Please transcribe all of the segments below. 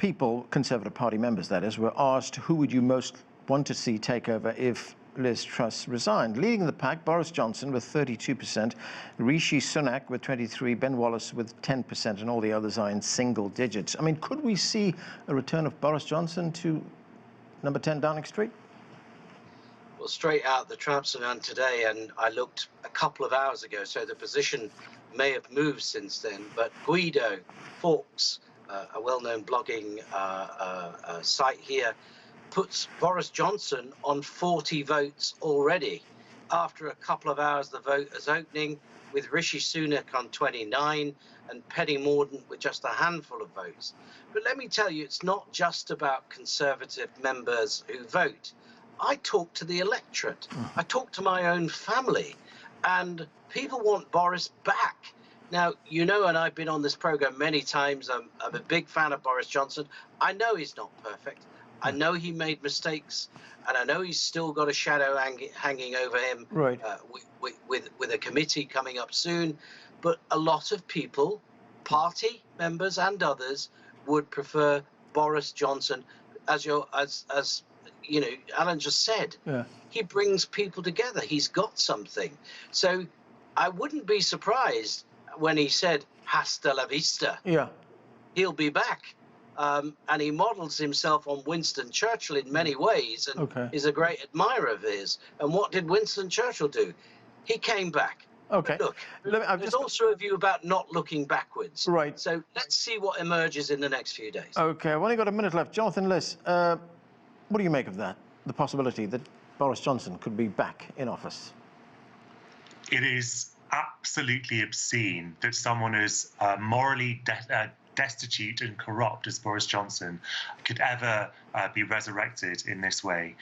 people, Conservative Party members that is, were asked who would you most want to see take over if Liz Truss resigned. Leading the pack, Boris Johnson with 32%, Rishi Sunak with 23%, Ben Wallace with 10%, and all the others are in single digits. I mean, could we see a return of Boris Johnson to number 10 Downing Street? Well, straight out the Trumps announced today, and I looked a couple of hours ago, so the position may have moved since then, but Guido Fawkes, a well-known blogging site here, puts Boris Johnson on 40 votes already. After a couple of hours, the vote is opening, with Rishi Sunak on 29 and Penny Mordaunt with just a handful of votes. But let me tell you, it's not just about Conservative members who vote. I talk to the electorate. I talk to my own family, and people want Boris back. Now, you know, and I've been on this program many times, I'm a big fan of Boris Johnson. I know he's not perfect. I know he made mistakes, and I know he's still got a shadow hanging over him, right. with a committee coming up soon. But a lot of people, party members and others, would prefer Boris Johnson. As you know, Alan just said, he brings people together. He's got something. So I wouldn't be surprised when he said, hasta la vista. Yeah. He'll be back. And he models himself on Winston Churchill in many ways, and is a great admirer of his. And what did Winston Churchill do? He came back. Okay. Look, there's also a view about not looking backwards. Right. So let's see what emerges in the next few days. Okay, I've only got a minute left. Jonathan, Liz, what do you make of that? The possibility that Boris Johnson could be back in office? It is absolutely obscene that someone as morally destitute and corrupt as Boris Johnson could ever be resurrected in this way.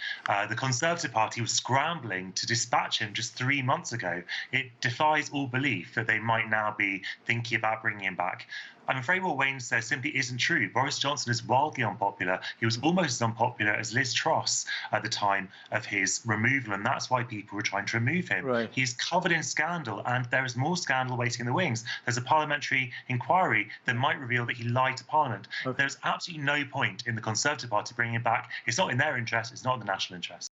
The Conservative Party was scrambling to dispatch him just 3 months ago. It defies all belief that they might now be thinking about bringing him back. I'm afraid what Wayne says simply isn't true. Boris Johnson is wildly unpopular. He was almost as unpopular as Liz Truss at the time of his removal, and that's why people were trying to remove him. Right. He's covered in scandal, and there is more scandal waiting in the wings. There's a parliamentary inquiry that might reveal that he lied to Parliament. There's absolutely no point in the Conservative Party bringing him back. It's not in their interest. It's not in the national interest.